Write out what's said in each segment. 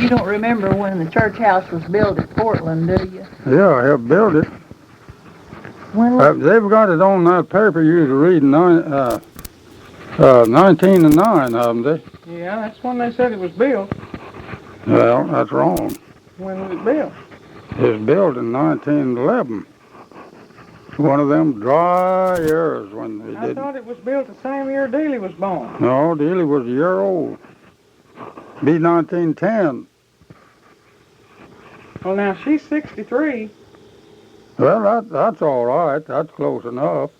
You don't remember when the church house was built at Portland, do you? Yeah, I helped build it. When was They've got it on that paper you was reading, 1909, haven't they? Yeah, that's when they said it was built. Well, that's wrong. When was it built? It was built in 1911. One of them dry years when they I did. thought it was built the same year Dealey was born. No, Dealey was a year old. Be 1910. Well, now she's 63. Well, that's all right. That's close enough.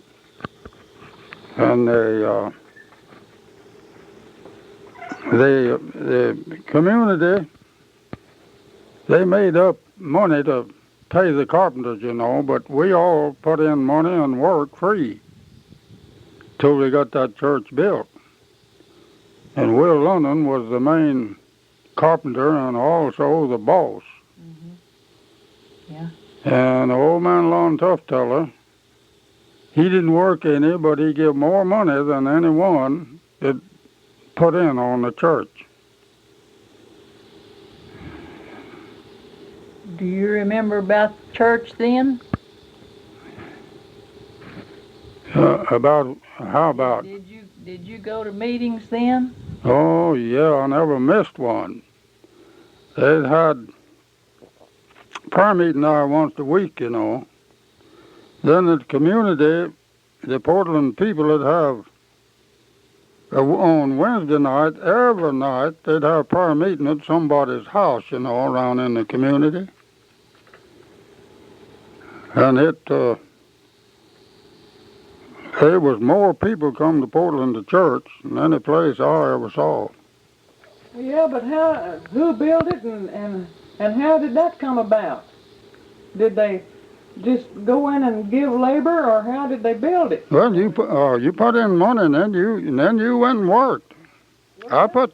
And the community, they made up money to pay the carpenters, you know, but we all put in money and worked free till we got that church built. And Will London was the main carpenter and also the boss. Yeah. And old man Lon Tufteller, he didn't work any, but he gave more money than anyone that put in on the church. Do you remember about the church then? How about? Did you go to meetings then? Oh, yeah, I never missed one. They had prayer meeting there once a week, you know. Then the community, the Portland people would have, on Wednesday night, every night, they'd have prayer meeting at somebody's house, you know, around in the community. And there was more people come to Portland to church than any place I ever saw. Yeah, but who built it and how did that come about? Did they just go in and give labor, or how did they build it? Well, you put in money and then you went and worked. I put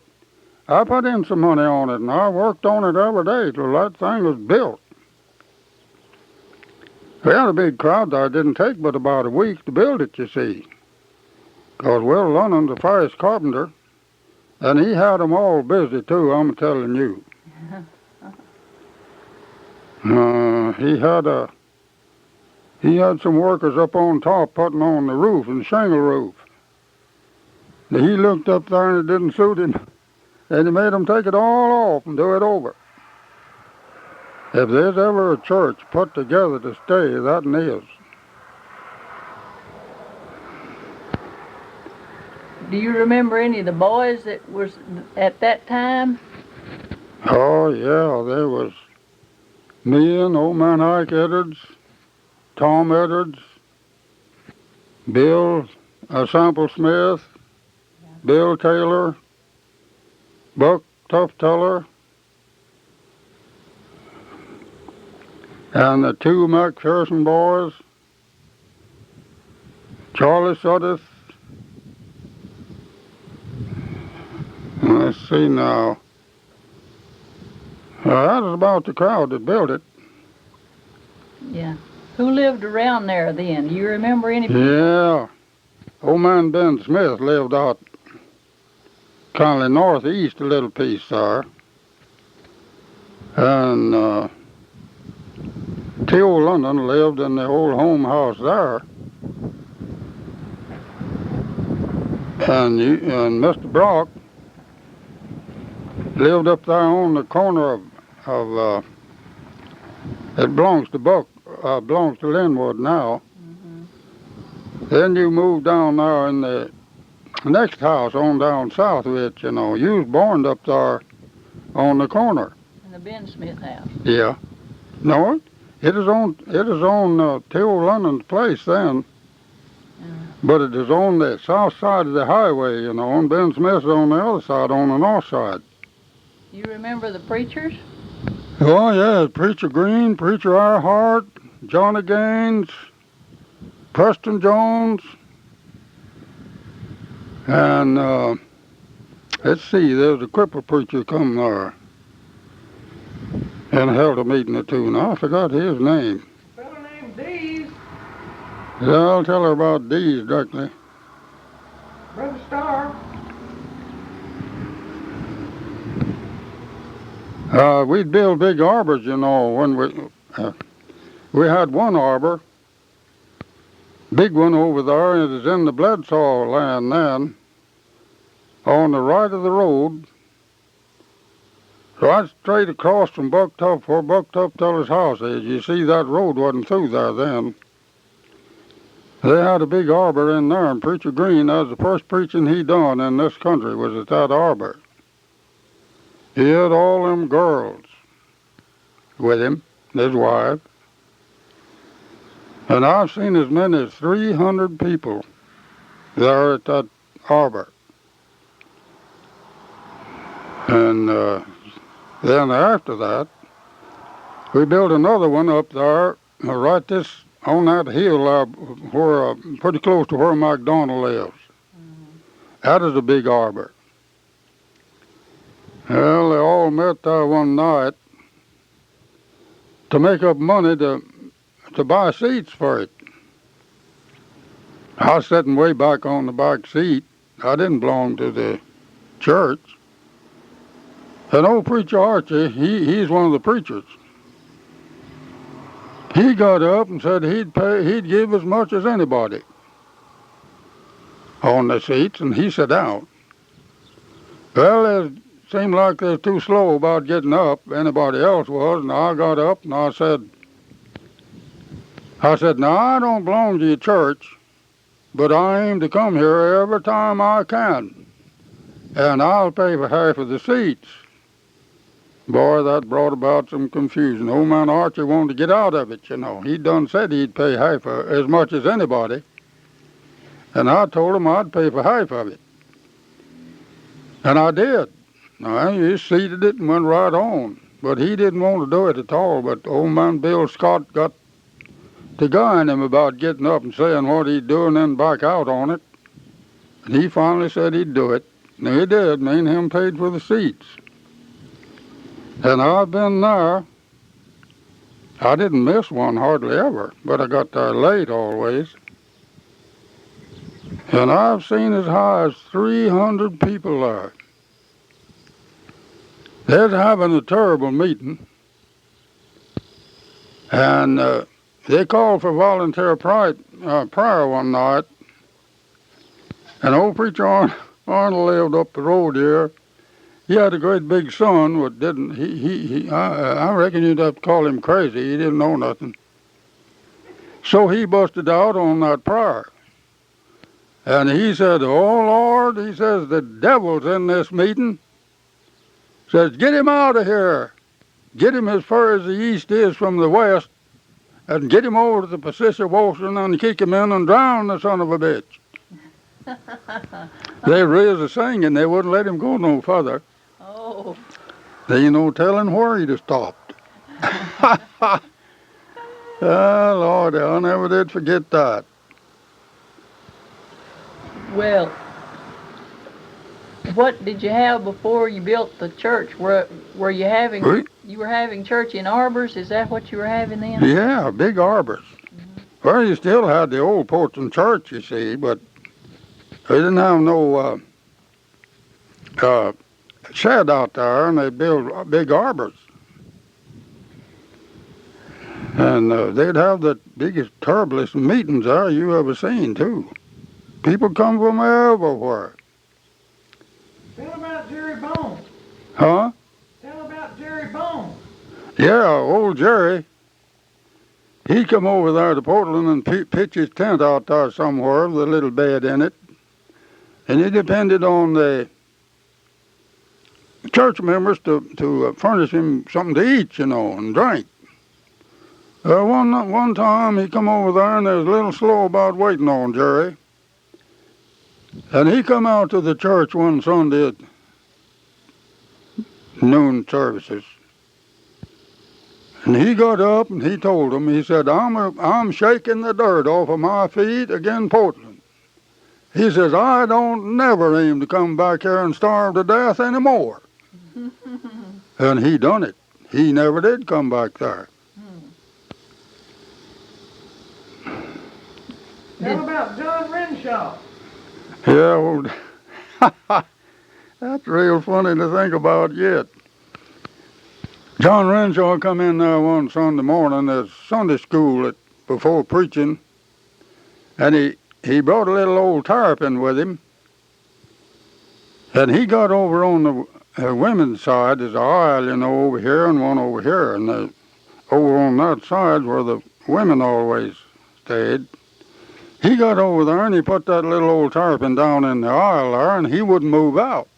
in some money on it and I worked on it every day till that thing was built. We had a big crowd there. It didn't take but about a week to build it, you see. Because Will London's a fast carpenter, and he had them all busy too, I'm telling you. He had some workers up on top putting on the roof, and shingle roof. He looked up there and it didn't suit him, and he made them take it all off and do it over. If there's ever a church put together to stay, that is. Do you remember any of the boys that was at that time? Oh, yeah, there was me and old man Ike Edwards, Tom Edwards, Bill Sample Smith, Bill Taylor, Buck Tufteller, and the two McPherson boys, Charlie Suddeth. Let's see now. That was about the crowd that built it. Yeah. Who lived around there then? Do you remember any people? Yeah. Old man Ben Smith lived out kind of northeast a little piece there. And T.O. London lived in the old home house there. And Mr. Brock lived up there on the corner of it belongs to Linwood now. Mm-hmm. Then you moved down there in the next house on down south of it, you know. You was born up there on the corner. In the Ben Smith house. Yeah. No, it is on T.O. London's place then. But it is on the south side of the highway, you know, and Ben Smith's on the other side, on the north side. You remember the preachers? Oh, yeah, Preacher Green, Preacher Earhart, Johnny Gaines, Preston Jones, and let's see, there's a cripple preacher come there and held a meeting or two. Now, I forgot his name. A fellow named Dees. Yeah, I'll tell her about Dees directly. Brother Starr. We'd build big arbors, you know, when we had one arbor, big one over there. It is in the Bledsoe land then, on the right of the road, right straight across from Bucktup, where Bucktup Teller's house is. You see, that road wasn't through there then. They had a big arbor in there, and Preacher Green, that was the first preaching he done in this country, was at that arbor. He had all them girls with him, his wife. And I've seen as many as 300 people there at that arbor. And then after that, we built another one up there, right on that hill, where pretty close to where MacDonald lives. That is a big arbor. Well, they all met there one night to make up money to buy seats for it. I was sitting way back on the back seat. I didn't belong to the church. And old Preacher Archie, he's one of the preachers. He got up and said he'd give as much as anybody on the seats, and he sat down. Well, it seemed like they were too slow about getting up. Anybody else was, and I got up and I said, now I don't belong to your church, but I aim to come here every time I can, and I'll pay for half of the seats. Boy, that brought about some confusion. Old man Archie wanted to get out of it, you know. He done said he'd pay half as much as anybody, and I told him I'd pay for half of it. And I did. Now, he seated it and went right on, but he didn't want to do it at all. But old man Bill Scott got to guying him about getting up and saying what he'd do and then back out on it. And he finally said he'd do it. And he did. Me and him paid for the seats. And I've been there. I didn't miss one hardly ever, but I got there late always. And I've seen as high as 300 people there. They're having a terrible meeting. And they called for volunteer prayer one night. And old Preacher Arnold lived up the road here. He had a great big son, but didn't I reckon you'd have to call him crazy. He didn't know nothing. So he busted out on that prayer. And he said, "Oh, Lord," he says, "the devil's in this meeting." Says, "Get him out of here. Get him as far as the east is from the west, and get him over to the Pacific Ocean and kick him in and drown the son of a bitch." They raised a singing. They wouldn't let him go no further. Oh. There ain't no telling where he'd have stopped. Oh, Lord, I never did forget that. Well, what did you have before you built the church? Were you having you were having church in arbors? Is that what you were having then? Yeah, big arbors. Well, you still had the old Portland church, you see, but they didn't have no shed out there, and they built big arbors. And they'd have the biggest, terriblest meetings there you ever seen, too. People come from everywhere. Tell about Jerry Bones. Huh? Tell about Jerry Bones. Yeah, old Jerry. He'd come over there to Portland and pitch his tent out there somewhere with a little bed in it. And he depended on the church members to furnish him something to eat, you know, and drink. One time he come over there and they was a little slow about waiting on Jerry. And he come out to the church one Sunday at noon services. And he got up and he told them, he said, I'm shaking the dirt off of my feet again Portland. He says, I don't never aim to come back here and starve to death anymore. And he done it. He never did come back there. Tell about John Renshaw. Yeah, well, that's real funny to think about yet. John Renshaw come in there one Sunday morning at Sunday school before preaching, and he brought a little old tarpon with him, and he got over on the women's side. There's an aisle, over here and one over here, and over on that side where the women always stayed. He got over there and he put that little old tarpon down in the aisle there, and he wouldn't move out.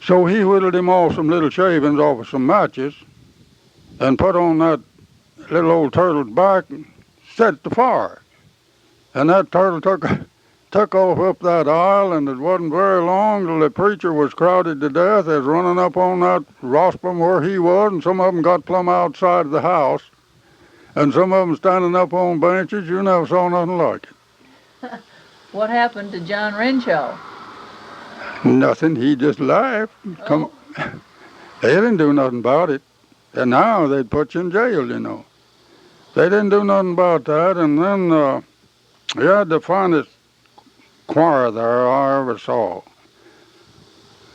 So he whittled him off some little shavings off of some matches and put on that little old turtle's back and set the fire. And that turtle took off up that aisle, and it wasn't very long till the preacher was crowded to death. They was running up on that rostrum where he was, and some of them got plumb outside of the house, and some of them standing up on benches. You never saw nothing like it. What happened to John Renshaw? Nothing. He just laughed. Oh. They didn't do nothing about it. And now they'd put you in jail, They didn't do nothing about that. And then he had the finest choir there I ever saw.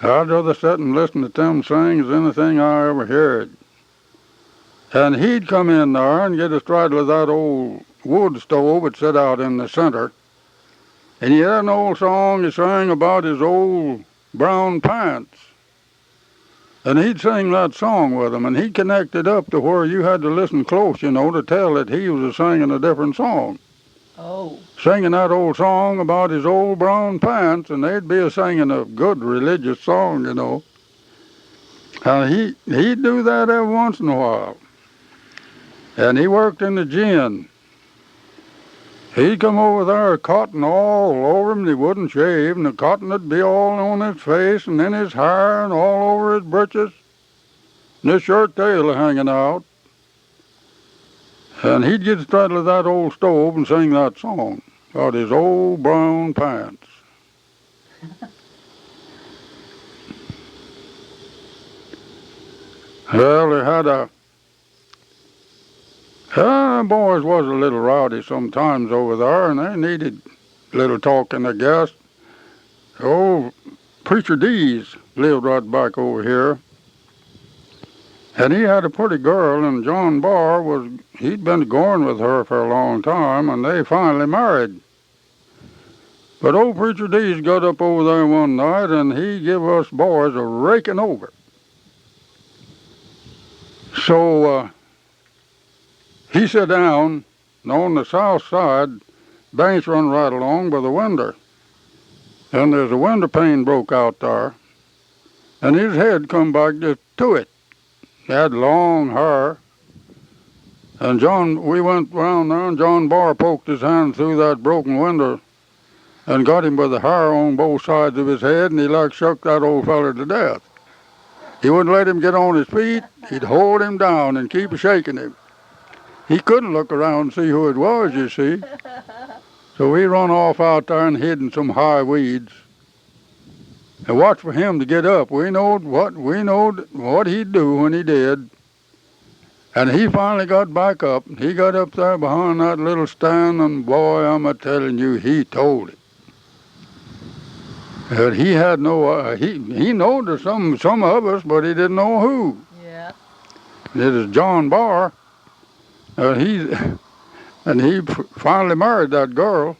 I'd rather sit and listen to them sing as anything I ever heard. And he'd come in there and get a straddle of that old wood stove that set out in the center. And he had an old song he sang about his old brown pants. And he'd sing that song with them, and he connected up to where you had to listen close, to tell that he was singing a different song. Oh. Singing that old song about his old brown pants, and they'd be singing a good religious song, He'd do that every once in a while. And he worked in the gin. He'd come over there, cotton all over him, and he wouldn't shave, and the cotton would be all on his face and in his hair and all over his breeches, and his shirt tail hanging out. And he'd get straddle of that old stove and sing that song about his old brown pants. Well, they had the boys was a little rowdy sometimes over there, and they needed a little talking, I guess. Old Preacher Dees lived right back over here. And he had a pretty girl, and John Barr he'd been going with her for a long time, and they finally married. But old Preacher Dees got up over there one night, and he give us boys a raking over. So he sat down, and on the south side, bench run right along by the window. And there's a window pane broke out there, and his head come back just to it. He had long hair. And we went round there, and John Barr poked his hand through that broken window and got him by the hair on both sides of his head, and he like shook that old feller to death. He wouldn't let him get on his feet. He'd hold him down and keep shaking him. He couldn't look around and see who it was, you see. So we run off out there and hid in some high weeds and watched for him to get up. We knowed what he'd do when he did. And he finally got back up. He got up there behind that little stand, and boy, I'm a-telling you, he told it. But he had no, he knowed there's some of us, but he didn't know who. Yeah. It is John Barr. He finally married that girl.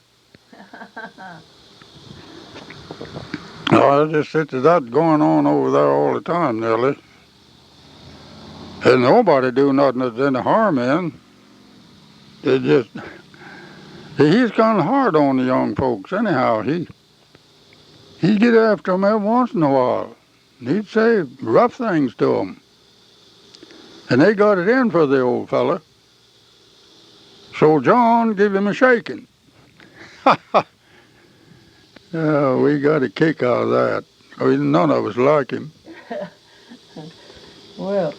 I just said that going on over there all the time, nearly. And nobody do nothing that's any harm in. He's kind of hard on the young folks anyhow. He'd get after them every once in a while. He'd say rough things to them. And they got it in for the old fella. So John gave him a shaking. We got a kick out of that. None of us like him. Well,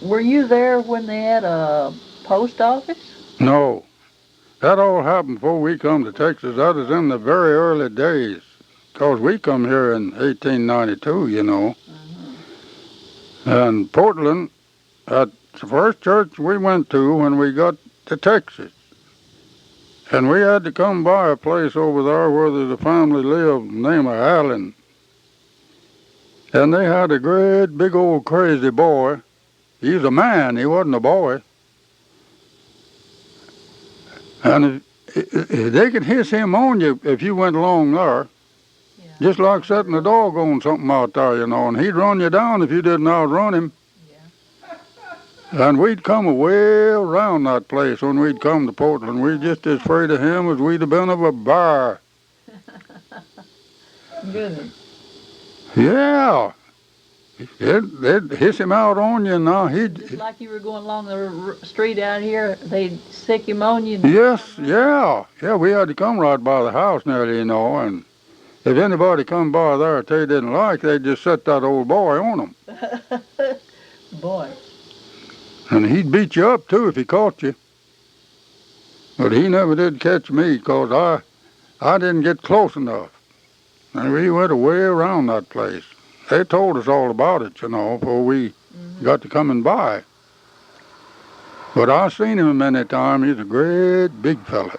were you there when they had a post office? No. That all happened before we come to Texas. That was in the very early days. Because we come here in 1892, And Portland, at the first church we went to when we got to Texas. And we had to come by a place over there where there's a family lived named Allen. And they had a great big old crazy boy. He was a man, he wasn't a boy. And they could hiss him on you if you went along there. Yeah. Just like setting a dog on something out there, you know, and he'd run you down if you didn't outrun him. Yeah. And we'd come way around that place when we'd come to Portland. We'd just as afraid of him as we'd have been of a bear. Goodness. Yeah. They'd hiss him out on you now. Just like you were going along the street out here, they'd sick him on you. Yes, yeah. Yeah, we had to come right by the house nearly, you know, and if anybody come by there that they didn't like, they'd just set that old boy on them. Boy. And he'd beat you up, too, if he caught you. But he never did catch me, because I didn't get close enough. And we went way around that place. They told us all about it, you know, before we got to coming by. But I seen him many times. He's a great big fella.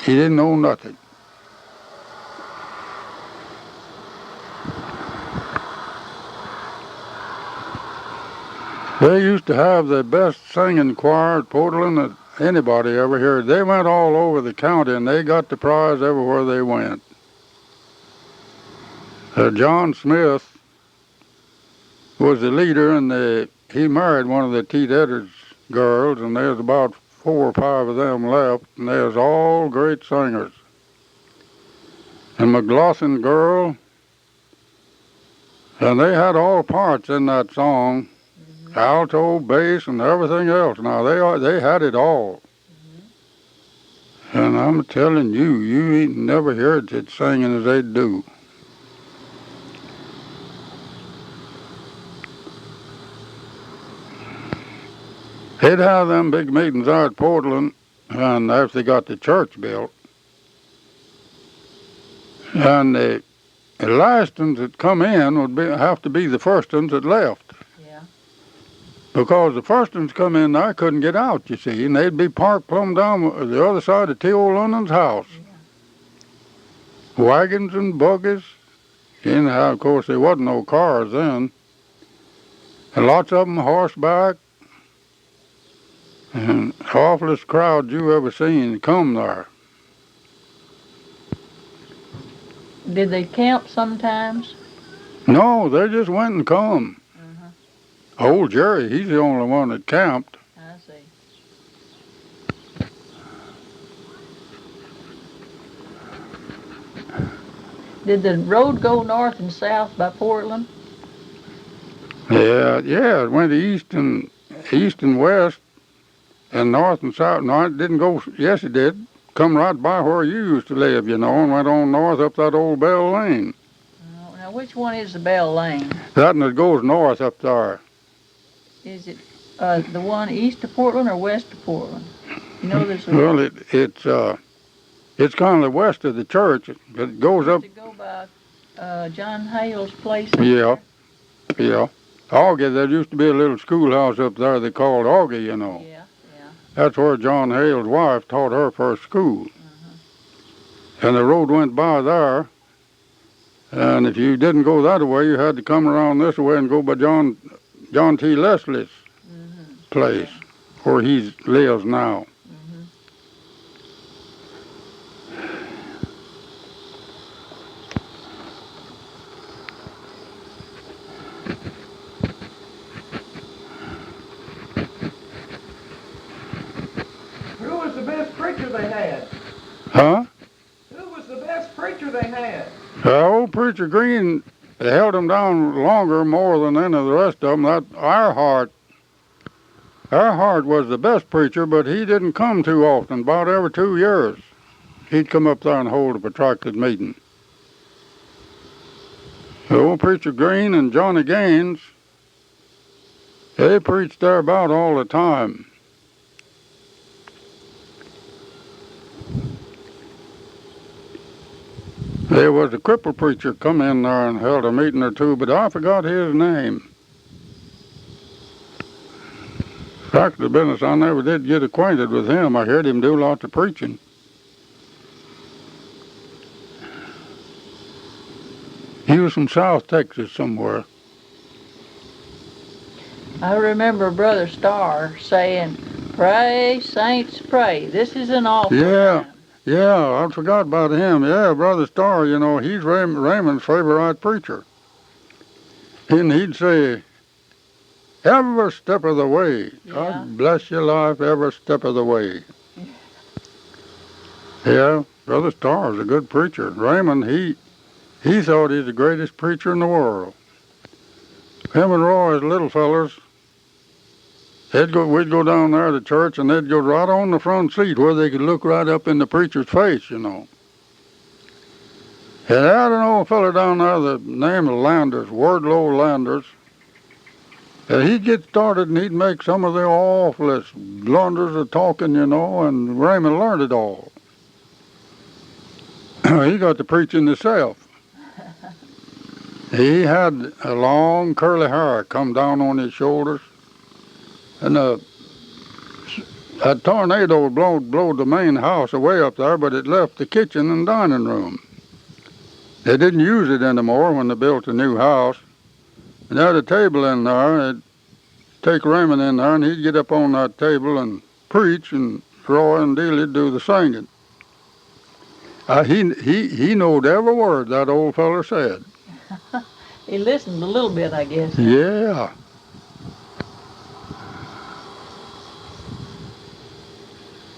He didn't know nothing. They used to have the best singing choir at Portland that anybody ever heard. They went all over the county, and they got the prize everywhere they went. John Smith was the leader, and he married one of the T. Edwards girls, and there's about 4 or 5 of them left, and there's all great singers. And McLaughlin girl, and they had all parts in that song. Alto, bass, and everything else. Now, they had it all. And I'm telling you, you ain't never heard such singing as they do. They'd have them big meetings out at Portland, and after they got the church built. And the last ones that come in would have to be the first ones that left. Because the first ones come in there couldn't get out, you see, and they'd be parked plumb down the other side of T. Old London's house. Yeah. Wagons and buggies. Anyhow, of course, there wasn't no cars then. And lots of them horseback. And the awfulest crowd you ever seen come there. Did they camp sometimes? No, they just went and come. Old Jerry, he's the only one that camped. I see. Did the road go north and south by Portland? Yeah, it went east and west, and north and south. No, it didn't go. Yes, it did. Come right by where you used to live, you know, and went on north up that old Bell Lane. Now, which one is the Bell Lane? That one that goes north up there. Is it the one east of Portland or west of Portland? You know this. Well, it's kind of west of the church. It goes up. To go by John Hale's place. Yeah. Augie, there used to be a little schoolhouse up there they called Augie, you know. Yeah. That's where John Hale's wife taught her first school. And the road went by there. And if you didn't go that way, you had to come around this way and go by John T. Leslie's place, where he lives now. Who was the best preacher they had? Huh? Who was the best preacher they had? Old Preacher Green held him down more than any of the rest of them. That Earhart was the best preacher, but he didn't come too often. About every 2 years, he'd come up there and hold a protracted meeting. Old Preacher Green and Johnny Gaines, they preached there about all the time. There was a crippled preacher come in there and held a meeting or two, but I forgot his name. Fact of the business, I never did get acquainted with him. I heard him do lots of preaching. He was from South Texas somewhere. I remember Brother Starr saying, "Pray, saints, pray. This is an awful Yeah, time." yeah, I forgot about him. Yeah, Brother Starr, you know, he's Raymond's favorite preacher. And he'd say, every step of the way. Yeah. God bless your life every step of the way. Yeah, Brother Starr's a good preacher. Raymond, he thought he's the greatest preacher in the world. Him and Roy, as little fellers, we'd go down there to church, and they'd go right on the front seat where they could look right up in the preacher's face, you know. And I had an old fella down there, the name of Landers, Wardlow Landers. And he'd get started and he'd make some of the awfulest blunders of talking, you know, and Raymond learned it all. He got to preaching himself. He had a long curly hair come down on his shoulders, and a tornado would blow the main house away up there, but it left the kitchen and dining room. They didn't use it anymore when they built a new house. And they had a table in there. They'd take Raymond in there, and he'd get up on that table and preach, and Roy and Dealey'd do the singing. He knowed every word that old feller said. He listened a little bit, I guess. Yeah.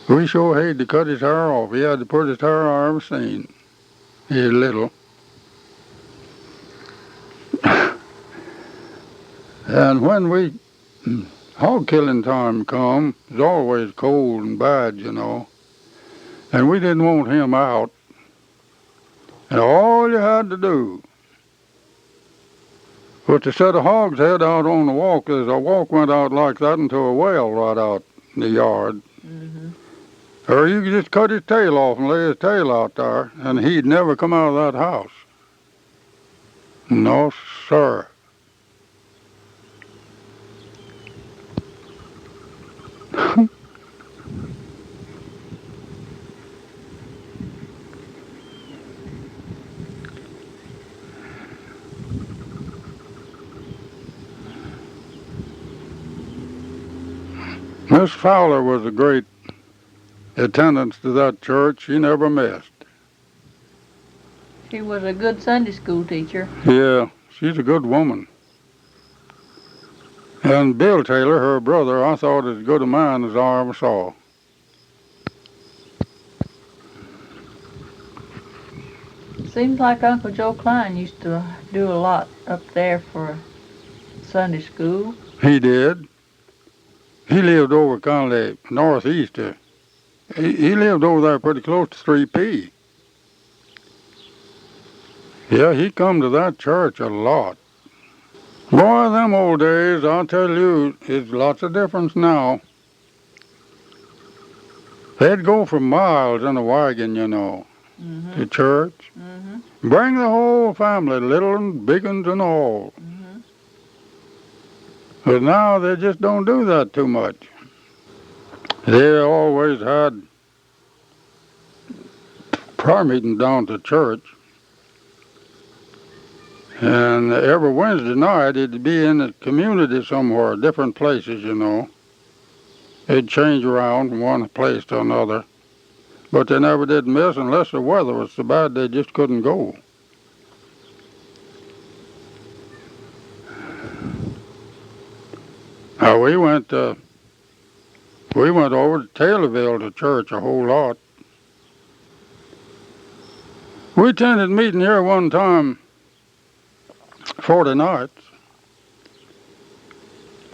We sure hated to cut his hair off. He had the prettiest hair I ever seen. He was little. And when hog killing time come, it was always cold and bad, you know. And we didn't want him out. And all you had to do was to set a hog's head out on the walk. As a walk went out like that into a well right out in the yard. Mm-hmm. Or you could just cut his tail off and lay his tail out there, and he'd never come out of that house. No, sir. Miss Fowler was a great attendance to that church. She never missed. She was a good Sunday school teacher. Yeah, she's a good woman. And Bill Taylor, her brother, I thought as good a man as I ever saw. Seems like Uncle Joe Klein used to do a lot up there for Sunday school. He did. He lived over kind of northeast. He lived over there pretty close to 3P. Yeah, he come to that church a lot. Boy, them old days, I'll tell you, it's lots of difference now. They'd go for miles in a wagon, you know, Mm-hmm. to church. Mm-hmm. Bring the whole family, little and big uns and all. Mm-hmm. But now they just don't do that too much. They always had prayer meetings down to church. And every Wednesday night it'd be in the community somewhere, different places, you know. It'd change around from one place to another. But they never did miss unless the weather was so bad they just couldn't go. Now we went over to Taylorville to church a whole lot. We attended a meeting here one time, 40 nights.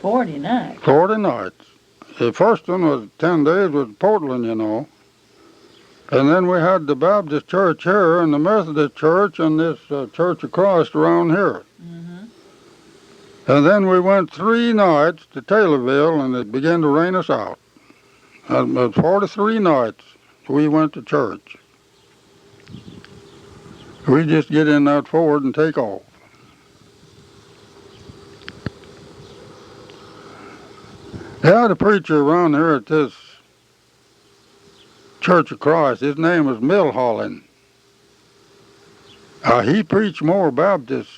40 nights. 40 nights. The first one was 10 days with Portland, you know. And then we had the Baptist church here and the Methodist church and this Church of Christ around here. Mm-hmm. And then we went 3 nights to Taylorville and it began to rain us out. And 43 nights we went to church. We just get in that Ford and take off. They had a preacher around here at this Church of Christ. His name was Milholland. He preached more Baptist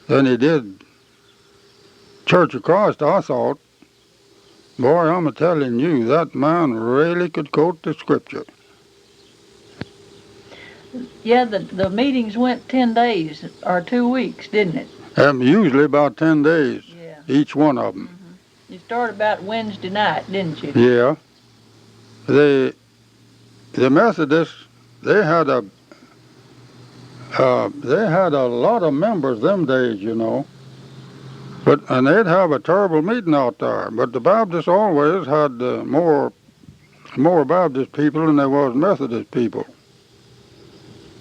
than he did Church of Christ, I thought. Boy, I'm telling you, that man really could quote the scripture. Yeah, the meetings went 10 days or 2 weeks, didn't it? Usually about 10 days, Yeah. each one of them. You started about Wednesday night, didn't you? Yeah. The Methodists, they had a lot of members them days, you know. And they'd have a terrible meeting out there. But the Baptists always had more Baptist people than there was Methodist people.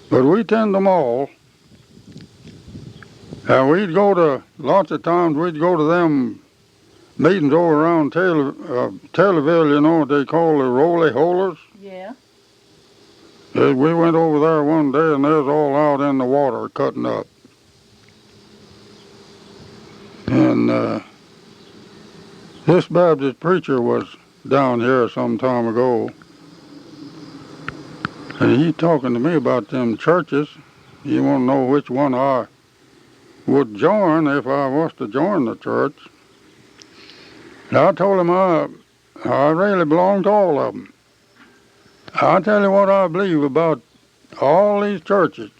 But we tend them all. And lots of times we'd go to them meetings over around Taylorville, you know what they call the roly holers. Yeah. We went over there one day and they was all out in the water cutting up. And this Baptist preacher was down here some time ago. And he talking to me about them churches. He want to know which one I would join if I was to join the church. And I told him I really belong to all of them. I'll tell you what I believe about all these churches.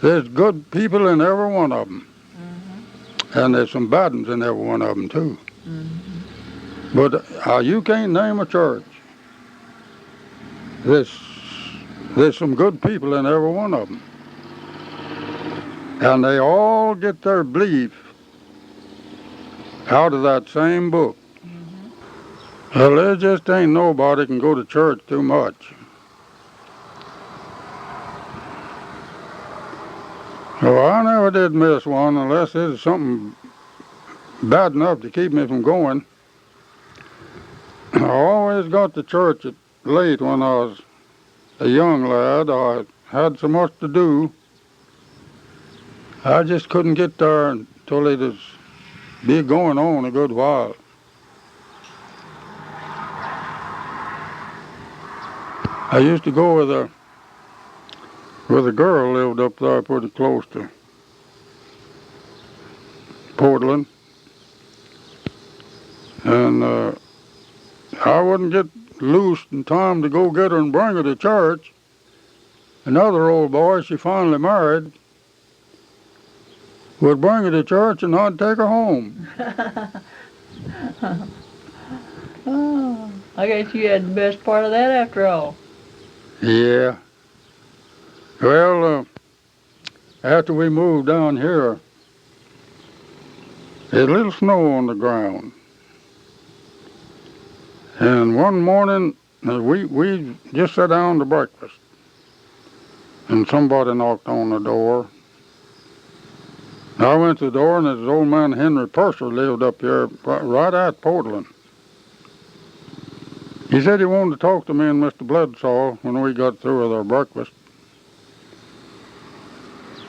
There's good people in every one of them. Mm-hmm. And there's some bad ones in every one of them, too. Mm-hmm. But you can't name a church. There's some good people in every one of them. And they all get their belief out of that same book. Mm-hmm. Well, there just ain't nobody can go to church too much. Well, I never did miss one unless it's something bad enough to keep me from going. I always got to church late when I was a young lad. I had so much to do. I just couldn't get there until it was be going on a good while. I used to go with a girl lived up there pretty close to Portland. And I wouldn't get loose in time to go get her and bring her to church. Another old boy she finally married would bring her to church and I'd take her home. Oh, I guess you had the best part of that after all. Yeah. Well, after we moved down here, there's a little snow on the ground. And one morning, we just sat down to breakfast. And somebody knocked on the door. I went to the door, and this old man Henry Purser lived up here right at Portland. He said he wanted to talk to me and Mr. Bledsaw when we got through with our breakfast.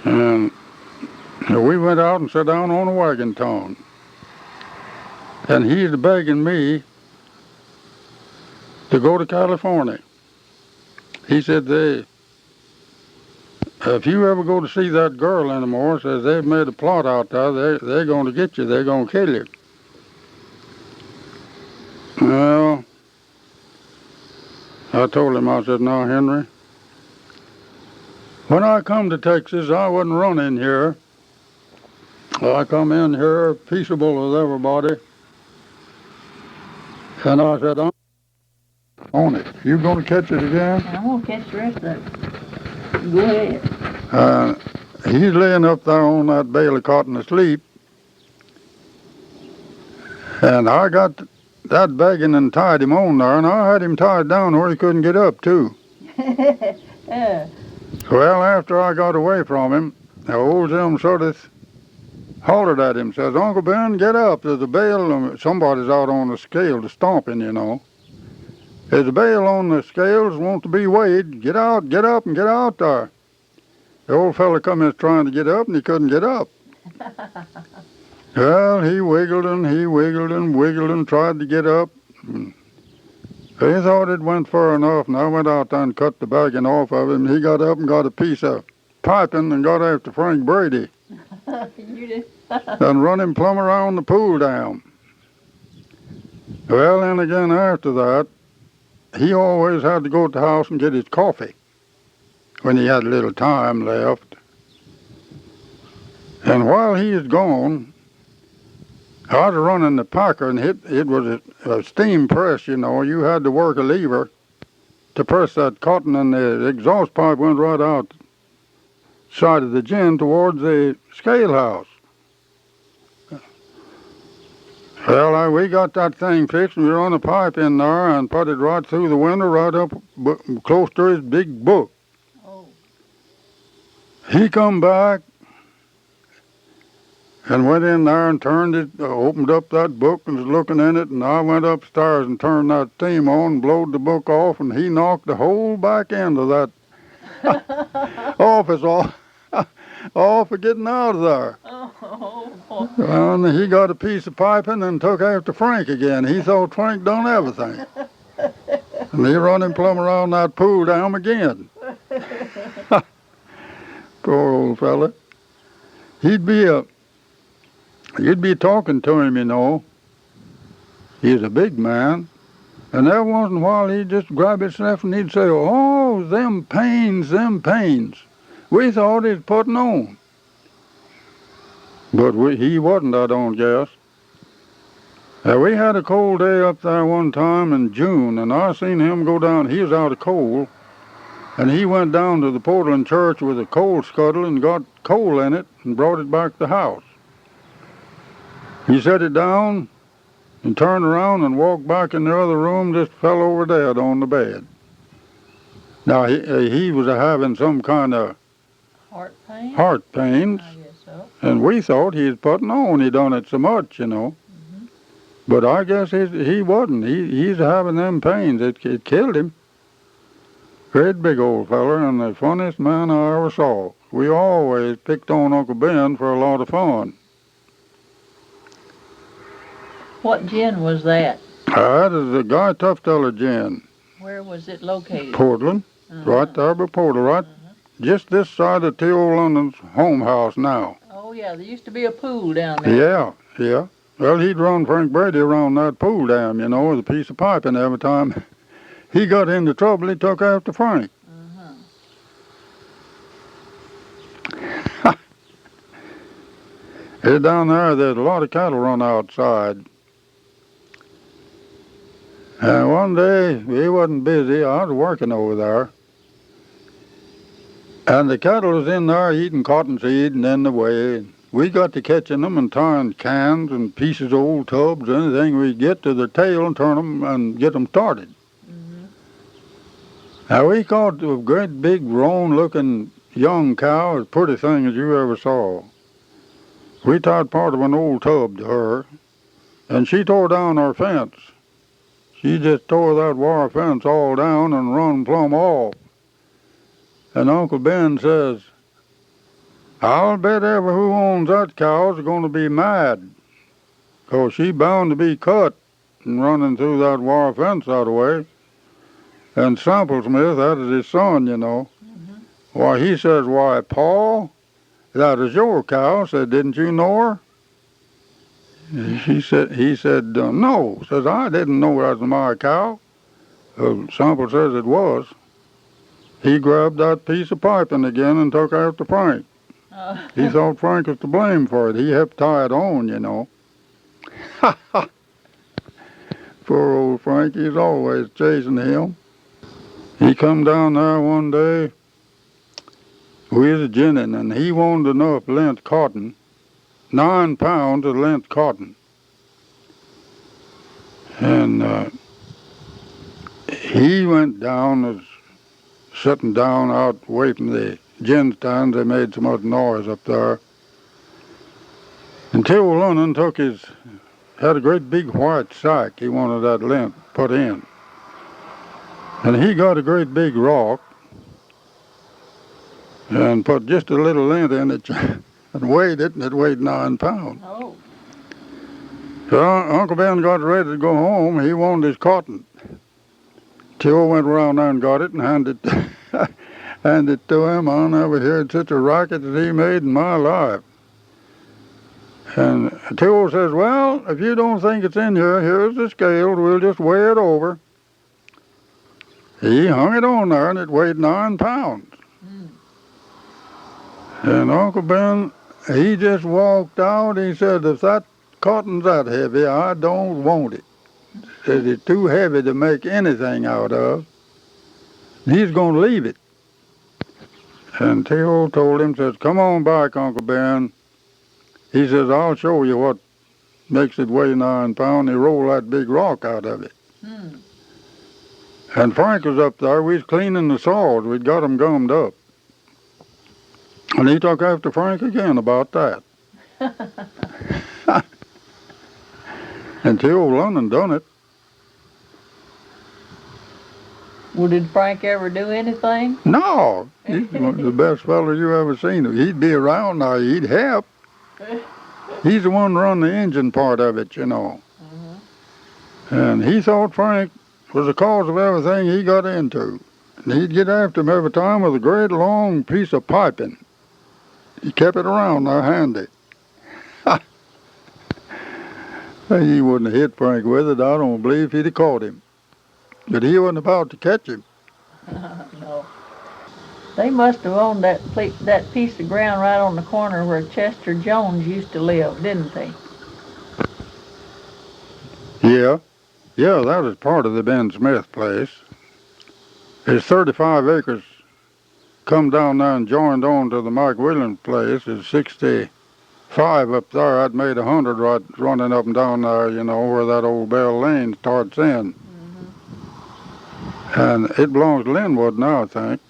And we went out and sat down on a wagon tongue. And he's begging me to go to California. He said, if you ever go to see that girl anymore, says they've made a plot out there, they're going to get you, they're going to kill you. Well, I told him, I said, no, Henry, when I come to Texas, I wouldn't run in here. I come in here peaceable with everybody. And I said, I'm on it. You going to catch it again? I'm going to catch the rest of it. Go ahead. He's laying up there on that bale of cotton asleep. And I got that bagging and tied him on there, and I had him tied down where he couldn't get up, too. Well, after I got away from him, old Jim sort of hollered at him, says, Uncle Ben, get up. There's a bale. Somebody's out on the scale to stomping, you know. There's a bale on the scales, want to be weighed. Get out, get up, and get out there. The old fella come in trying to get up, and he couldn't get up. Well, he wiggled and tried to get up. He thought it went far enough, and I went out there and cut the bagging off of him. He got up and got a piece of piping and got after Frank Brady You did. and run him plumb around the pool dam. Well, then again after that, he always had to go to the house and get his coffee when he had a little time left. And while he was gone, I was running the packer, and it was a steam press, you know. You had to work a lever to press that cotton, and the exhaust pipe went right out side of the gin towards the scale house. Well, we got that thing fixed, and we run a pipe in there and put it right through the window, right up close to his big book. Oh. He come back and went in there and turned it, opened up that book and was looking in it, and I went upstairs and turned that steam on and blowed the book off, and he knocked the whole back end of that office off for getting out of there. Oh, boy. And he got a piece of piping and took after Frank again. He thought Frank done everything. And he run him plumb around that pool dam again. Poor old fella. You'd be talking to him, you know. He's a big man. And every once in a while he'd just grab himself and he'd say, "Oh, them pains, them pains." We thought he was putting on. But he wasn't, I don't guess. We had a cold day up there one time in June, and I seen him go down. He was out of coal, and he went down to the Portland church with a coal scuttle and got coal in it and brought it back to the house. He set it down and turned around and walked back in the other room, just fell over dead on the bed. Now, he was having some kind of heart pains, I guess so. and we thought he was putting on. He done it so much, you know. Mm-hmm. But I guess he wasn't. He's having them pains. It killed him. Great big old feller, and the funniest man I ever saw. We always picked on Uncle Ben for a lot of fun. What gin was that? That is the Guy Tufteller gin. Where was it located? Portland, right there by Portland, right just this side of T.O. London's home house now. Oh, yeah, there used to be a pool down there. Yeah. Well, he'd run Frank Brady around that pool dam, you know, with a piece of pipe, and every time he got into trouble, he took after Frank. Down there's a lot of cattle run outside. And one day, we wasn't busy. I was working over there. And the cattle was in there eating cottonseed and in the way. We got to catching them and tying cans and pieces of old tubs, anything we get to their tail and turn them and get them started. Mm-hmm. Now, we caught a great big roan-looking young cow, as pretty thing as you ever saw. We tied part of an old tub to her, and she tore down our fence. She just tore that wire fence all down and run plumb off. And Uncle Ben says, "I'll bet ever who owns that cow is going to be mad, 'cause she bound to be cut and running through that wire fence that way." And Sample Smith, that is his son, you know. Mm-hmm. Why, he says, "Why, Pa, that is your cow." I said, "Didn't you know her?" He said, "No." Says, "I didn't know that was my cow." Sample says it was. He grabbed that piece of piping again and took after Frank. He thought Frank was to blame for it. He helped tie it on, you know. Poor old Frank, he's always chasing him. He come down there one day. We was ginning, and he wanted enough lint cotton, 9 pounds of lint cotton. And he went down, sitting down out away from the gin stands. They made so much noise up there. And Till London had a great big white sack he wanted that lint put in. And he got a great big rock and put just a little lint in it and weighed it, and it weighed 9 pounds. Oh. So Uncle Ben got ready to go home. He wanted his cotton. Till went around there and got it and handed hand it to him. I never heard such a racket as he made in my life. And Till says, well, if you don't think it's in here, here's the scales. We'll just weigh it over. He hung it on there, and it weighed 9 pounds. And Uncle Ben, he just walked out. He said, if that cotton's that heavy, I don't want it. Said it's too heavy to make anything out of. He's going to leave it. And Till told him, says, come on back, Uncle Ben. He says, I'll show you what makes it weigh 9 pounds. He rolled that big rock out of it. And Frank was up there. We was cleaning the saws. We'd got them gummed up. And he took after Frank again about that. Until London done it. Well, did Frank ever do anything? No, he's one of the best fellas you ever seen. He'd be around now. He'd help. He's the one run the engine part of it, you know. And he thought Frank was the cause of everything he got into. And he'd get after him every time with a great long piece of piping. He kept it around there handy. He wouldn't have hit Frank with it. I don't believe he'd have caught him. But he wasn't about to catch him. No. They must have owned that piece of ground right on the corner where Chester Jones used to live, didn't they? Yeah. Yeah, that was part of the Ben Smith place. There's 35 acres come down there and joined on to the Mike Williams place. There's 65 up there. I'd made 100 right running up and down there, you know, where that old Bell Lane starts in. And it belongs to Linwood now, I think.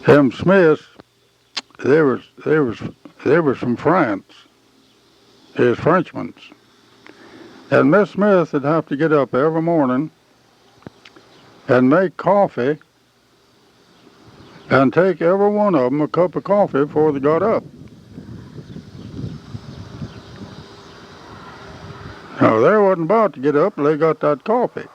Them Smiths, they was from France. They was Frenchmen. And Miss Smith would have to get up every morning and make coffee and take every one of them a cup of coffee before they got up. Now, they wasn't about to get up till they got that coffee.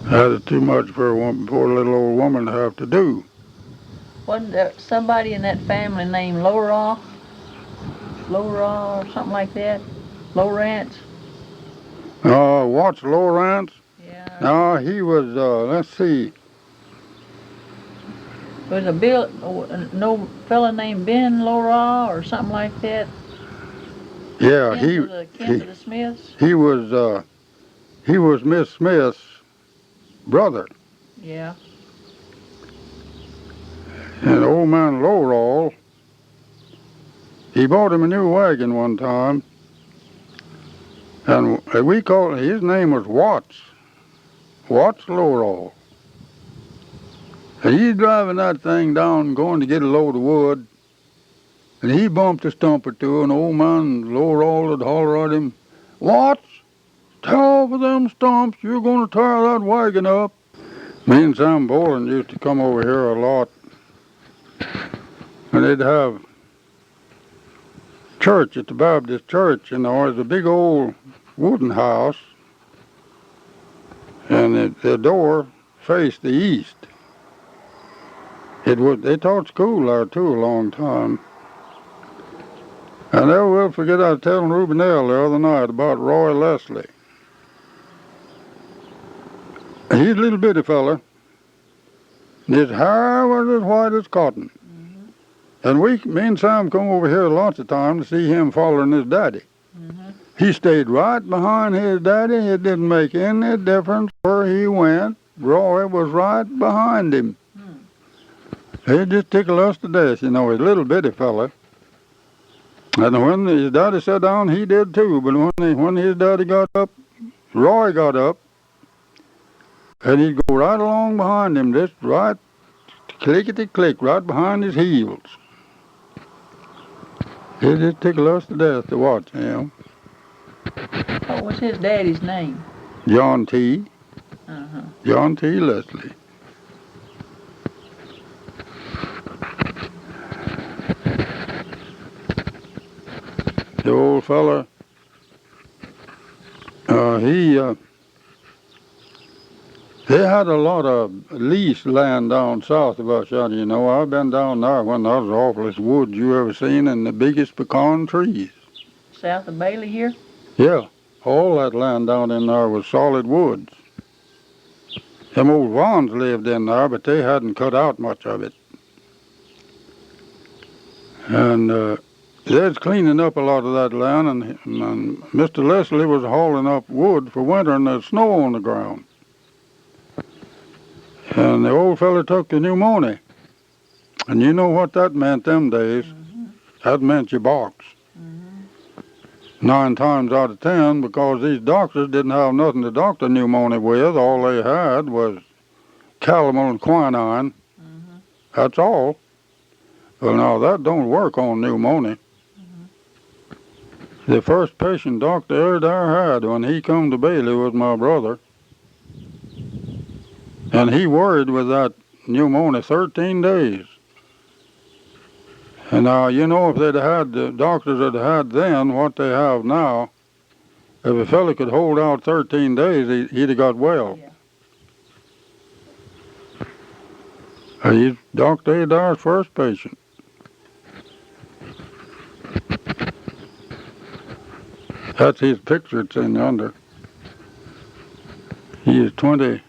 That's too much for a little old woman to have to do. Wasn't there somebody in that family named Laura or something like that? Lawrence? Watch Lawrence? Yeah. No, he was, let's see. Was no fella named Ben Laura or something like that? Yeah, Ken to the Smiths? he was Miss Smith's brother. Yeah. And old man Lowrall, he bought him a new wagon one time, and we called his name was Watts Lowrall. And he's driving that thing down, going to get a load of wood, and he bumped a stump or two, and old man Lowrall would holler at him, Watts, tear off of them stumps, you're going to tear that wagon up. Me and Sam Boland used to come over here a lot, and they'd have church at the Baptist church, you know. There's a big old wooden house, and the door faced the east. They taught school there too a long time. I never will forget I was telling Rubinell the other night about Roy Leslie. He's a little bitty fella. His hair was as white as cotton. And me and Sam come over here lots of times to see him following his daddy. He stayed right behind his daddy. It didn't make any difference where he went. Roy was right behind him. It just tickled us to death, you know, he's a little bitty fella. And when his daddy sat down, he did too. But when his daddy got up, Roy got up, and he'd go right along behind him, just right clickety-click, right behind his heels. It just tickled us to death to watch him. What was his daddy's name? John T. John T. Leslie. the old fella, they had a lot of leased land down south of us, you know. I've been down there when there was the awfulest woods you ever seen and the biggest pecan trees. South of Bailey here? Yeah, all that land down in there was solid woods. Them old Vaughns lived in there, but they hadn't cut out much of it. And they was cleaning up a lot of that land, and Mr. Leslie was hauling up wood for winter, and there's snow on the ground. And the old fella took the pneumonia. And you know what that meant them days. Mm-hmm. That meant you boxed. Mm-hmm. 9 times out of 10, because these doctors didn't have nothing to doctor pneumonia with. All they had was calomel and quinine. Mm-hmm. That's all. Well, now, that don't work on pneumonia. Mm-hmm. The first patient Dr. Erdar had when he come to Bailey was my brother. And he worried with that pneumonia 13 days. And now, you know, if they'd had the doctors that had then what they have now, if a fella could hold out 13 days, he'd have got well. Yeah. He's Dr. Adar's first patient. That's his picture, it's in yonder. He's 21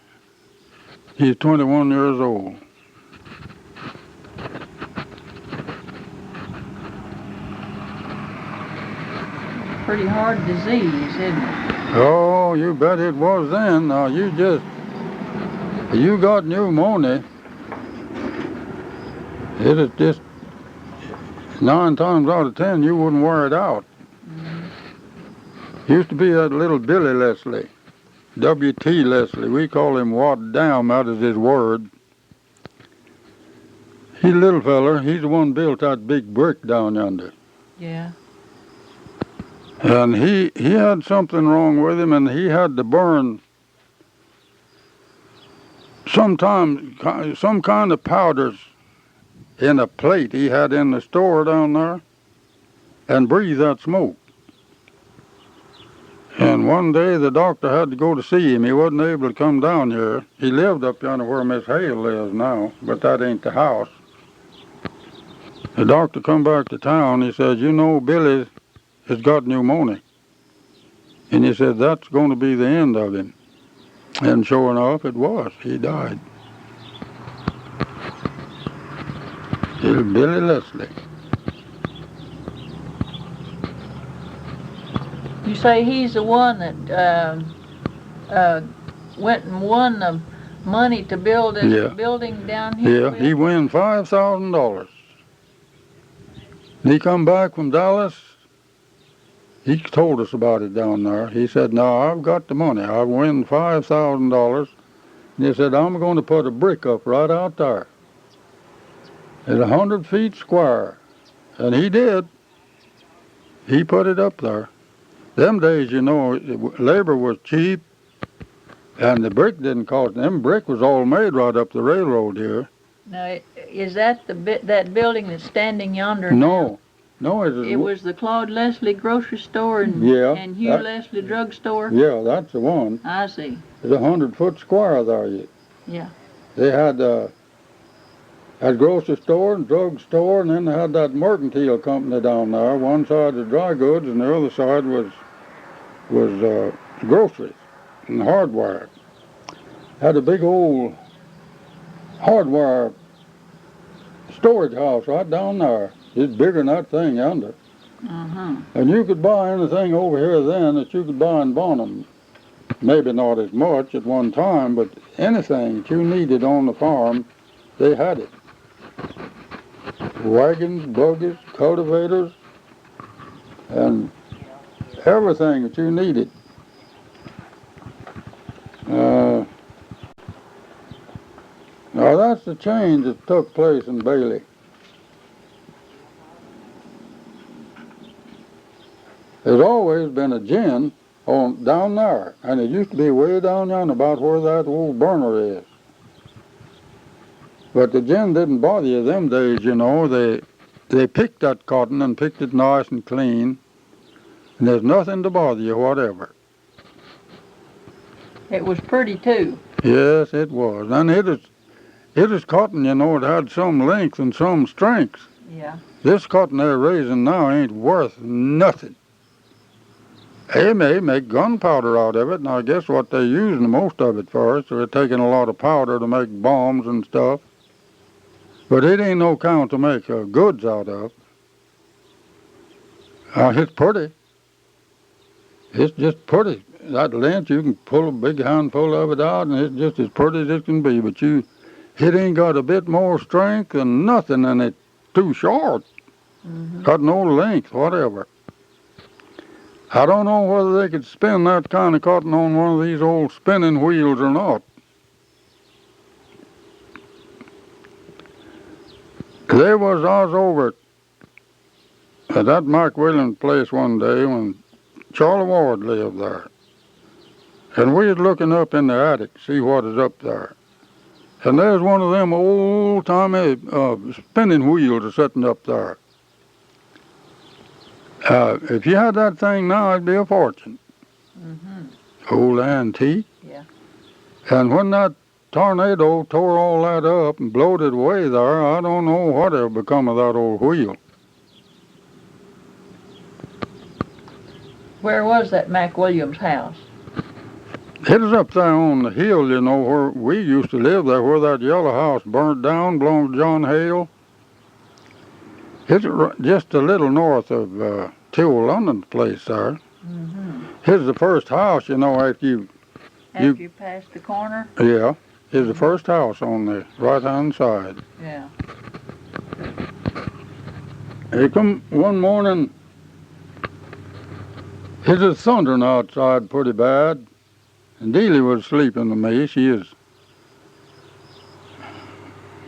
years old. Pretty hard disease, isn't it? Oh, you bet it was then. Now, you got pneumonia. It is just 9 times out of 10, you wouldn't wear it out. Mm-hmm. Used to be that little Billy Leslie, W.T. Leslie. We call him Wad Down, that is his word. He's a little feller. He's the one built that big brick down yonder. Yeah. And he had something wrong with him, and he had to burn some kind of powders in a plate he had in the store down there and breathe that smoke. And one day the doctor had to go to see him. He wasn't able to come down here. He lived up yonder where Miss Hale lives now, but that ain't the house. The doctor come back to town. He said, you know, Billy has got pneumonia. And he said, that's going to be the end of him. And sure enough, it was. He died. Little Billy Leslie. You say he's the one that went and won the money to build this building down here? Yeah, he won $5,000. He come back from Dallas. He told us about it down there. He said, now, I've got the money. I win $5,000. And he said, I'm going to put a brick up right out there. It's 100 feet square. And he did. He put it up there. Them days, you know, labor was cheap, and the brick didn't cost. Them brick was all made right up the railroad here. Now, is that that building that's standing yonder? No, now? No, it was the Claude Leslie grocery store and Hugh Leslie drugstore. Yeah, that's the one. I see. It's 100-foot square there. Yeah. They had grocery store and drug store, and then they had that mercantile company down there. One side was dry goods, and the other side was groceries and hardware. Had a big old hardware storage house right down there. It's bigger than that thing yonder. Uh-huh. And you could buy anything over here then that you could buy in Bonham. Maybe not as much at one time, but anything that you needed on the farm, they had it. Wagons, buggies, cultivators, and everything that you needed. Now that's the change that took place in Bailey. There's always been a gin down there, and it used to be way down yonder about where that old burner is. But the gin didn't bother you them days, you know. They picked that cotton and picked it nice and clean, and there's nothing to bother you whatever. It was pretty too. Yes, it was. And it is cotton, you know, it had some length and some strength. Yeah. This cotton they're raising now ain't worth nothing. They may make gunpowder out of it, and I guess what they're using most of it for is they're taking a lot of powder to make bombs and stuff. But it ain't no count to make goods out of. It's pretty. It's just pretty. That length, you can pull a big handful of it out, and it's just as pretty as it can be. But it ain't got a bit more strength than nothing, and it's too short. Mm-hmm. Got no length, whatever. I don't know whether they could spin that kind of cotton on one of these old spinning wheels or not. I was over at that Mike Williams place one day when Charlie Ward lived there. And we was looking up in the attic to see what is up there. And there's one of them old-timey spinning wheels sitting up there. If you had that thing now, it'd be a fortune. Mm-hmm. Old antique. Yeah. And when that tornado tore all that up and blowed it away there, I don't know what ever become of that old wheel. Where was that Mac Williams house? It was up there on the hill, you know, where we used to live there, where that yellow house burnt down, belonged to John Hale. It's just a little north of Till London's place there. Mm-hmm. It's the first house, you know, after you passed the corner? Yeah, it's the first house on the right-hand side. Yeah. He come one morning, it was thundering outside pretty bad, and Dealey was sleeping with me. She is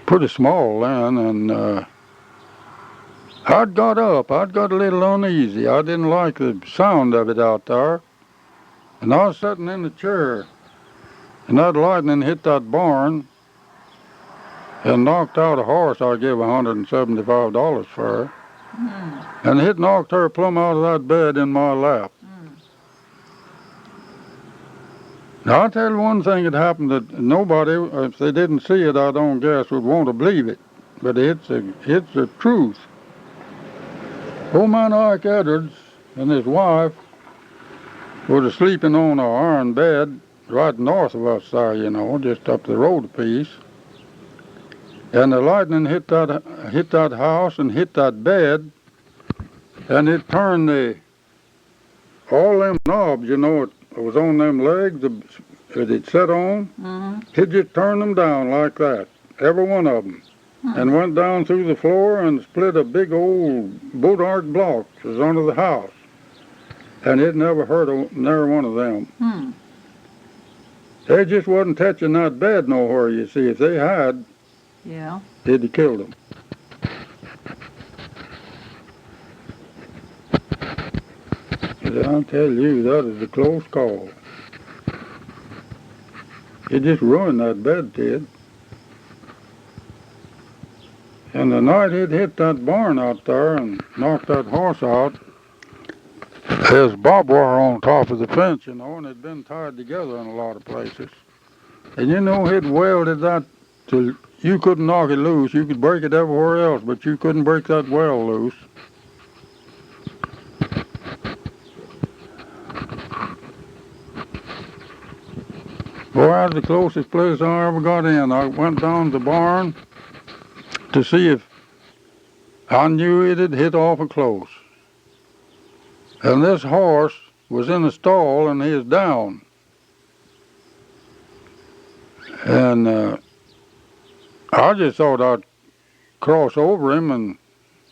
pretty small then, and I'd got up. I'd got a little uneasy. I didn't like the sound of it out there, and I was sitting in the chair, and that lightning hit that barn and knocked out a horse I gave $175 for. And it knocked her plumb out of that bed in my lap. Now, I'll tell you one thing that happened that nobody, if they didn't see it, I don't guess, would want to believe it. But it's the truth. Old man Ike Edwards and his wife were sleeping on an iron bed right north of us there, you know, just up the road a piece. And the lightning hit that house and hit that bed, and it turned all them knobs, you know, it was on them legs that it set on. Mm-hmm. It just turned them down like that, every one of them, and went down through the floor and split a big old boat-arch block that was under the house. And it never hurt near one of them. They just wasn't touching that bed nowhere, you see. If they had, Yeah. it'd have killed them. But I'll tell you, that is a close call. It just ruined that bed, did. And the night it hit that barn out there and knocked that horse out, there's barbed wire on top of the fence, you know, and it'd been tied together in a lot of places. And you know, it welded that till you couldn't knock it loose. You could break it everywhere else, but you couldn't break that weld loose. Boy, that's the closest place I ever got in. I went down to the barn to see if I knew it had hit awful close. And this horse was in the stall and he was down. And I just thought I'd cross over him and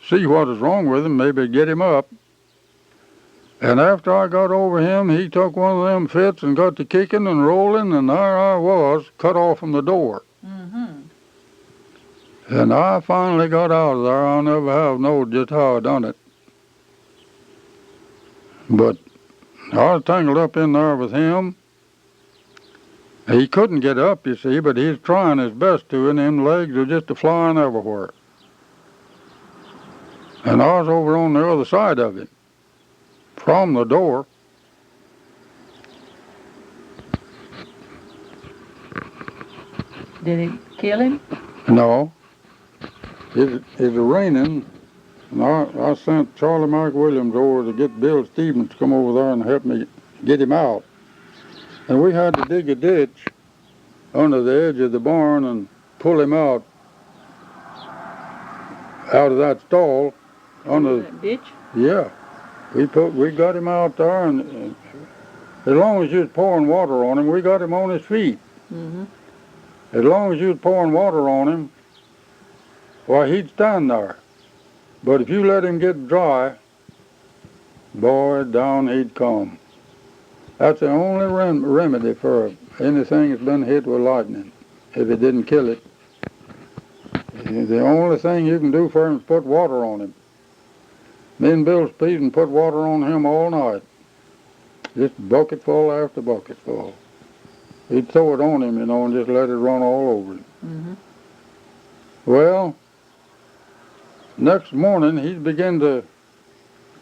see what was wrong with him, maybe get him up. And after I got over him, he took one of them fits and got to kicking and rolling, and there I was, cut off from the door. Mm-hmm. And I finally got out of there. I'll never have known just how I done it. But I was tangled up in there with him. He couldn't get up, you see, but he's trying his best to, and them legs are just a-flying everywhere. And I was over on the other side of him. from the door. Did it kill him? No, it was raining, and I sent Charlie Mike Williams over to get Bill Stevens to come over there and help me get him out. And we had to dig a ditch under the edge of the barn and pull him out of that stall. Under that ditch? Yeah, we got him out there, and as long as you was pouring water on him, we got him on his feet. Mm-hmm. As long as you was pouring water on him, why, he'd stand there. But if you let him get dry, boy, down he'd come. That's the only remedy for anything that's been hit with lightning, if it didn't kill it. The only thing you can do for him is put water on him. Me and Bill Speeden put water on him all night. Just bucketful after bucketful. He'd throw it on him, and just let it run all over him. Mm-hmm. Well, next morning, he'd begin to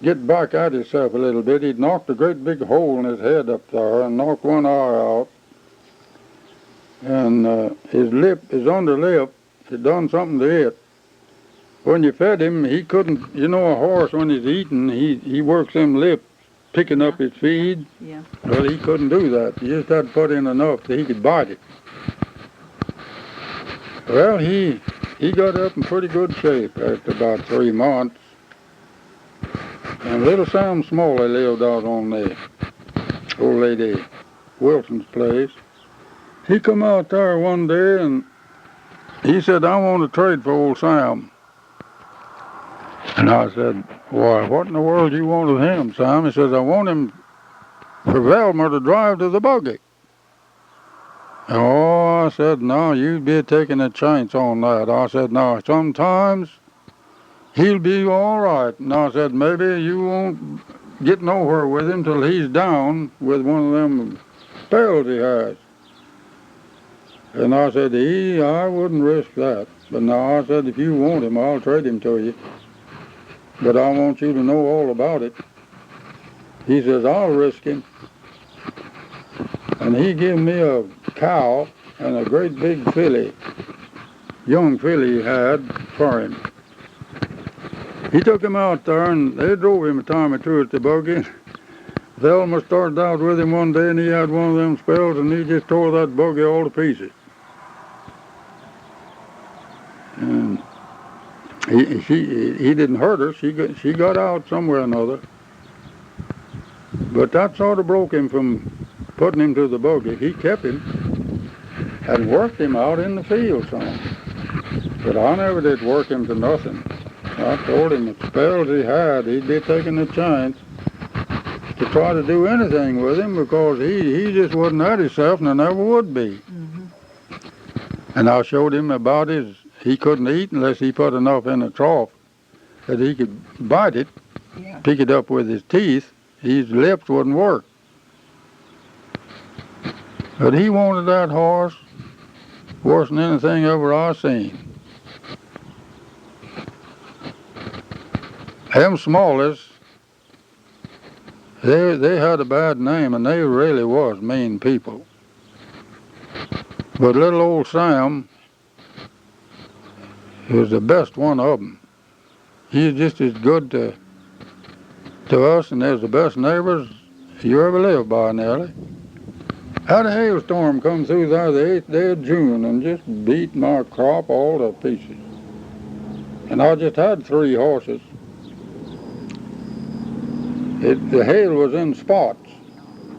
get back at himself a little bit. He'd knocked a great big hole in his head up there and knocked one eye out. And his underlip had done something to it. When you fed him, he couldn't, a horse, when he's eating, he works them lips, picking up his feed. Yeah. Well, he couldn't do that. He just had to put in enough that he could bite it. Well, he got up in pretty good shape after about 3 months. And little Sam Smalley lived out on the old lady Wilson's place. He come out there one day and he said, "I want to trade for old Sam." And I said, "Why, what in the world do you want with him, Sam?" He says, "I want him for Velma to drive to the buggy." Oh, I said, "No, you'd be taking a chance on that." I said, "No, sometimes he'll be all right." And I said, "Maybe you won't get nowhere with him till he's down with one of them spells he has." And I said, I wouldn't risk that. But now, I said, if you want him, I'll trade him to you. But I want you to know all about it. He says, "I'll risk him." And he gave me a cow and a great big filly, young filly he had for him. He took him out there, and they drove him a time or two at the buggy. Thelma started out with him one day, and he had one of them spells, and he just tore that buggy all to pieces. And he didn't hurt her. She got out somewhere or another. But that sort of broke him from putting him to the buggy. He kept him and worked him out in the field some. But I never did work him to nothing. I told him the spells he had, he'd be taking a chance to try to do anything with him, because he just wasn't at himself and never would be. Mm-hmm. And I showed him about he couldn't eat unless he put enough in a trough that he could bite it, Yeah. pick it up with his teeth. His lips wouldn't work. But he wanted that horse worse than anything ever I seen. Them Smalleys, they had a bad name, and they really was mean people. But little old Sam was the best one of them. He was just as good to us, and they're the best neighbors you ever lived by, Nellie. Had a hailstorm come through there the 8th day of June and just beat my crop all to pieces. And I just had 3 horses. The hail was in spots.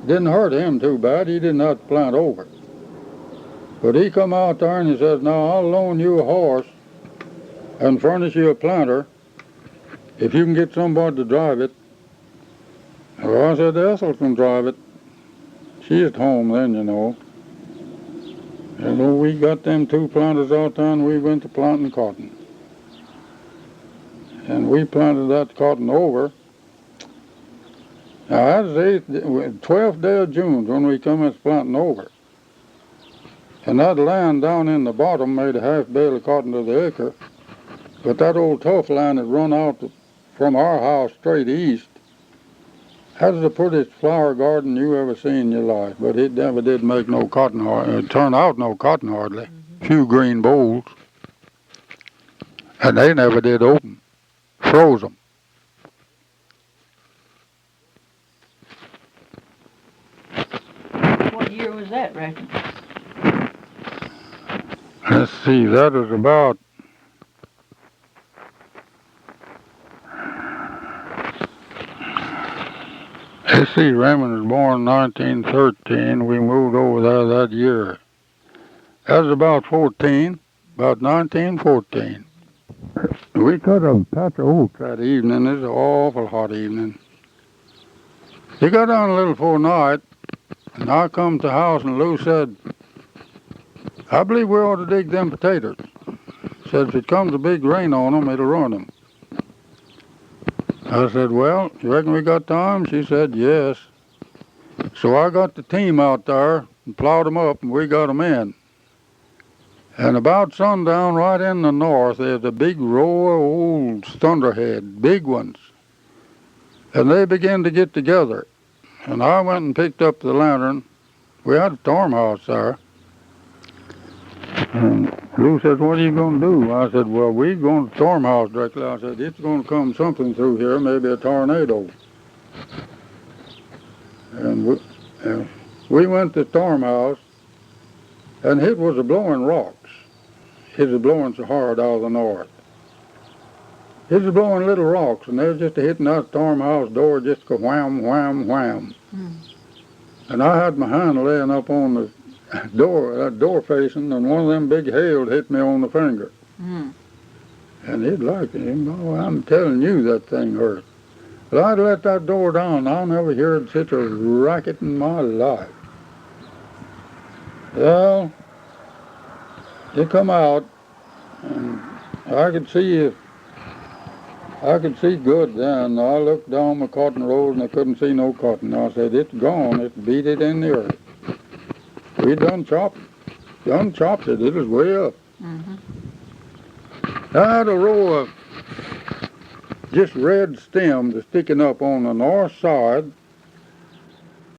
Didn't hurt him too bad. He didn't have to plant over. But he come out there and he says, "Now I'll loan you a horse and furnish you a planter if you can get somebody to drive it." Well, I said, "Ethel can drive it. She's at home then, And we got them 2 planters out there, and we went to planting cotton. And we planted that cotton over. Now, that was the 12th day of June when we come as planting over. And that land down in the bottom made a half bale of cotton to the acre. But that old tough line had run out from our house straight east. That's the prettiest flower garden you ever seen in your life, but it never did make no cotton. It turned out no cotton hardly. Few green bowls, and they never did open. Froze them. What year was that, reckon? Let's see, that is about let's see, Raymond was born in 1913. We moved over there that year. That was about 14, about 1914. We cut a patch of oats that evening. It was an awful hot evening. It got on a little before night, and I come to the house, and Lou said, I believe we ought to dig them potatoes. Said, if it comes a big rain on them, it'll ruin them. I said, well, you reckon we got time? She said, yes. So I got the team out there and plowed them up, and we got them in. And about sundown, right in the north, there's a big row of old thunderhead, big ones. And they began to get together. And I went and picked up the lantern. We had a storm house there. And Lou said, what are you going to do? I said, well, we're going to the storm house directly. I said, it's going to come something through here, maybe a tornado. And we went to the storm house, and it was blowing rocks. It was blowing so hard out of the north. It was blowing little rocks, and they were just hitting that storm house door, just go wham, wham, wham. And I had my hand laying up on the door, that door facing, and one of them big hails hit me on the finger. And it like, I'm telling you, that thing hurt. But I'd let that door down. I never heard such a racket in my life. Well, it come out, and I could see good then. I looked down my cotton rows, and I couldn't see no cotton. I said, it's gone. It beat it in the earth. We done chopped it. It was way up. I had a row of just red stems sticking up on the north side,